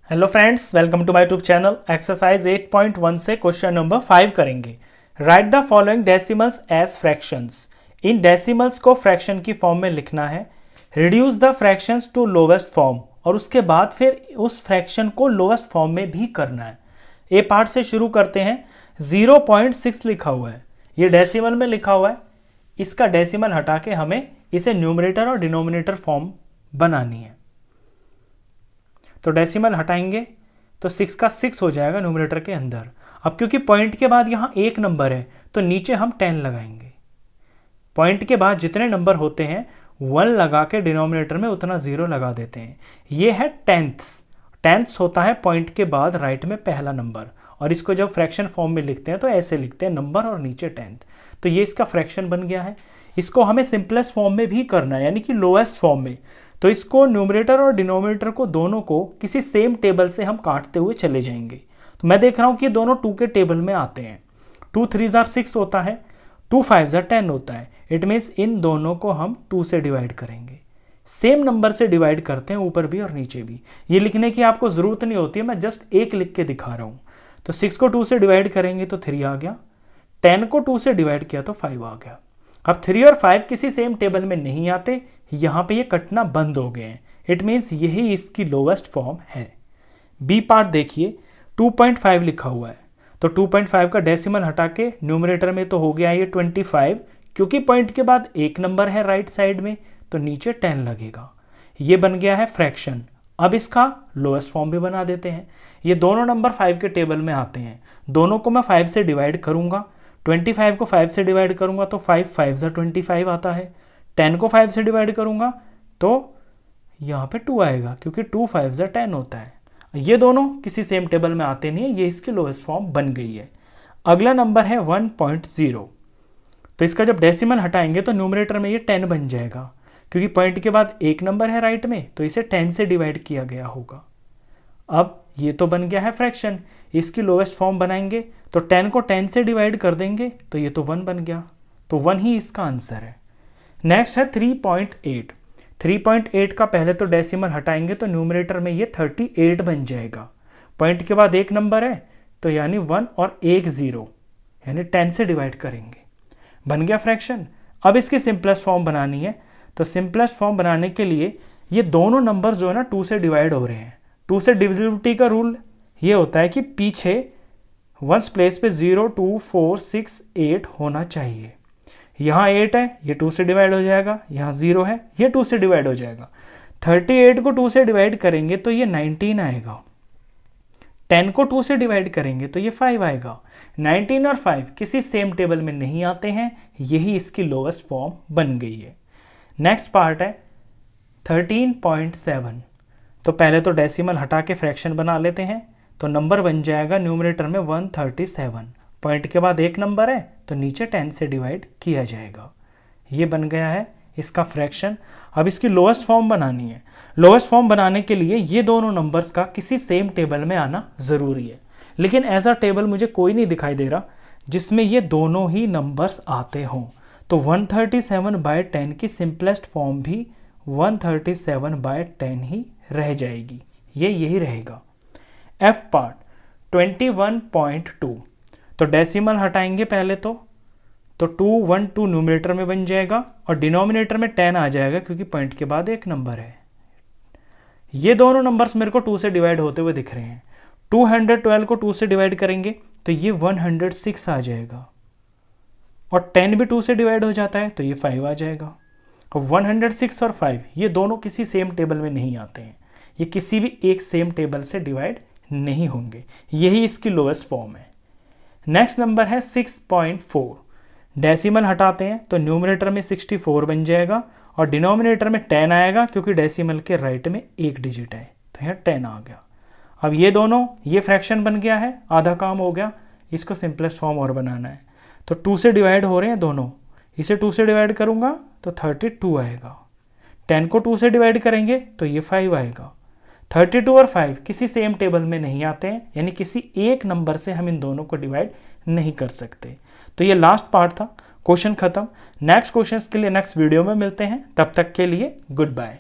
Hello friends, welcome to my YouTube channel. Exercise 8.1 से question number 5 करेंगे। Write the following decimals as fractions. इन decimals को fraction की form में लिखना है। Reduce the fractions to lowest form, और उसके बाद फिर उस फ्रैक्शन को लोवेस्ट फॉर्म में भी करना है। ए पार्ट से शुरू करते हैं। 0.6 लिखा हुआ है, ये डेसिमल में लिखा हुआ है। इसका डेसिमल हटा के हमें इसे न्यूमरेटर और डिनोमिनेटर फॉर्म बनानी है। तो डेसिमल हटाएंगे तो 6 का 6 हो जाएगा न्यूमरेटर के अंदर। अब क्योंकि पॉइंट के बाद यहाँ एक नंबर है तो नीचे हम 10 लगाएंगे। पॉइंट के बाद जितने नंबर होते हैं 1 लगा के डिनोमिनेटर में उतना 0 लगा देते हैं। ये है टेंथ्स। टेंथ्स होता है पॉइंट के बाद राइट में पहला नंबर, और इसको जब फ्रैक्शन फॉर्म में लिखते हैं तो ऐसे लिखते हैं, नंबर और नीचे 10th। तो ये इसका फ्रैक्शन बन गया है। इसको हमें सिंपलेस्ट फॉर्म में भी करना है, यानी कि लोएस्ट फॉर्म में। तो इसको न्यूमरेटर और डिनोमिनेटर को दोनों को किसी सेम टेबल से हम काटते हुए चले जाएंगे। तो मैं देख रहा हूं कि ये दोनों 2 के टेबल में आते हैं। 2 3 6 होता है, 2 5 10 होता है। इट मीन्स इन दोनों को हम 2 से डिवाइड करेंगे। सेम नंबर से डिवाइड करते हैं, ऊपर भी और नीचे भी। ये लिखने की आपको जरूरत नहीं होती है, मैं जस्ट एक लिख के दिखा रहा हूं। तो 6 को 2 से डिवाइड करेंगे तो 3 आ गया। 10 को 2 से डिवाइड किया तो 5 आ गया। अब 3 और 5 किसी सेम टेबल में नहीं आते, यहां पे ये कटना बंद हो गए हैं। इट मीन्स यही इसकी लोवेस्ट फॉर्म है। बी पार्ट देखिए, 2.5 लिखा हुआ है। तो 2.5 का डेसिमल हटा के न्यूमरेटर में तो हो गया ये 25, क्योंकि पॉइंट के बाद एक नंबर है राइट साइड में तो नीचे 10 लगेगा। ये बन गया है फ्रैक्शन। अब इसका लोएस्ट फॉर्म भी बना देते हैं। ये दोनों नंबर 5 के टेबल में आते हैं, दोनों को मैं 5 से डिवाइड करूंगा। 25 को 5 से डिवाइड करूंगा तो 5 5 25 आता है। 10 को 5 से डिवाइड करूंगा तो यहाँ पे 2 आएगा, क्योंकि 2 5 10 होता है। ये दोनों किसी सेम टेबल में आते नहीं है, ये इसकी लोएस्ट फॉर्म बन गई है। अगला नंबर है 1.0। तो इसका जब डेसिमल हटाएंगे तो न्यूमरेटर में ये 10 बन जाएगा, क्योंकि पॉइंट के बाद एक नंबर है राइट में तो इसे 10 से डिवाइड किया गया होगा। अब ये तो बन गया है फ्रैक्शन। इसकी लोएस्ट फॉर्म बनाएंगे तो 10 को 10 से डिवाइड कर देंगे तो ये तो 1 बन गया। तो 1 ही इसका आंसर है। नेक्स्ट है 3.8। 3.8 का पहले तो डेसिमल हटाएंगे तो न्यूमरेटर में ये 38 बन जाएगा। पॉइंट के बाद एक नंबर है तो यानी 1 और एक 0, यानी 10 से डिवाइड करेंगे, बन गया फ्रैक्शन। अब इसकी सिंपलेस्ट फॉर्म बनानी है। तो सिंपलेस्ट फॉर्म बनाने के लिए ये दोनों नंबर जो है ना 2 से डिवाइड हो रहे हैं। 2 से डिविजिबिलिटी का रूल ये होता है कि पीछे वंस प्लेस पे 0 2 4 6 8 होना चाहिए। यहाँ 8 है, ये 2 से डिवाइड हो जाएगा। यहाँ 0 है, ये 2 से डिवाइड हो जाएगा। 38 को 2 से डिवाइड करेंगे तो ये 19 आएगा। 10 को 2 से डिवाइड करेंगे तो ये 5 आएगा। 19 और 5 किसी सेम टेबल में नहीं आते हैं, यही इसकी लोएस्ट फॉर्म बन गई है। नेक्स्ट पार्ट है 13.7। तो पहले तो डेसिमल हटा के फ्रैक्शन बना लेते हैं। तो नंबर बन जाएगा न्यूमरेटर में 137। पॉइंट के बाद एक नंबर है तो नीचे 10 से डिवाइड किया जाएगा। ये बन गया है इसका फ्रैक्शन। अब इसकी लोएस्ट फॉर्म बनानी है। लोएस्ट फॉर्म बनाने के लिए ये दोनों नंबर्स का किसी सेम टेबल में आना ज़रूरी है, लेकिन ऐसा टेबल मुझे कोई नहीं दिखाई दे रहा जिसमें ये दोनों ही नंबर्स आते हों। तो 137/10 की सिंपलेस्ट फॉर्म भी 137/10 ही रह जाएगी। ये यही रहेगा। F part 21.2। तो डेसिमल हटाएंगे पहले तो 212 न्यूमरेटर में बन जाएगा और डिनोमिनेटर में 10 आ जाएगा, क्योंकि पॉइंट के बाद एक नंबर है। ये दोनों नंबर्स मेरे को 2 से डिवाइड होते हुए दिख रहे हैं। 212 को 2 से डिवाइड करेंगे तो ये 106 आ जाएगा, और 10 भी 2 से डिवाइड हो जाता है तो ये 5 आ जाएगा। और 106 और 5 ये दोनों किसी सेम टेबल में नहीं आते हैं, ये किसी भी एक सेम टेबल से डिवाइड नहीं होंगे। यही इसकी लोएस्ट फॉर्म है। नेक्स्ट नंबर है 6.4। डेसिमल हटाते हैं तो न्यूमरेटर में 64 बन जाएगा और डिनोमिनेटर में 10 आएगा, क्योंकि डेसिमल के राइट में एक डिजिट है तो यहाँ 10 आ गया। अब ये दोनों, ये फ्रैक्शन बन गया है, आधा काम हो गया। इसको सिंपलेस्ट फॉर्म और बनाना है। तो 2 से डिवाइड हो रहे हैं दोनों, इसे 2 से डिवाइड करूंगा तो 32 आएगा। 10 को 2 से डिवाइड करेंगे तो ये 5 आएगा। 32 और 5 किसी सेम टेबल में नहीं आते हैं, यानी किसी एक नंबर से हम इन दोनों को डिवाइड नहीं कर सकते। तो ये लास्ट पार्ट था। क्वेश्चन खत्म। नेक्स्ट क्वेश्चंस के लिए नेक्स्ट वीडियो में मिलते हैं। तब तक के लिए गुड बाय।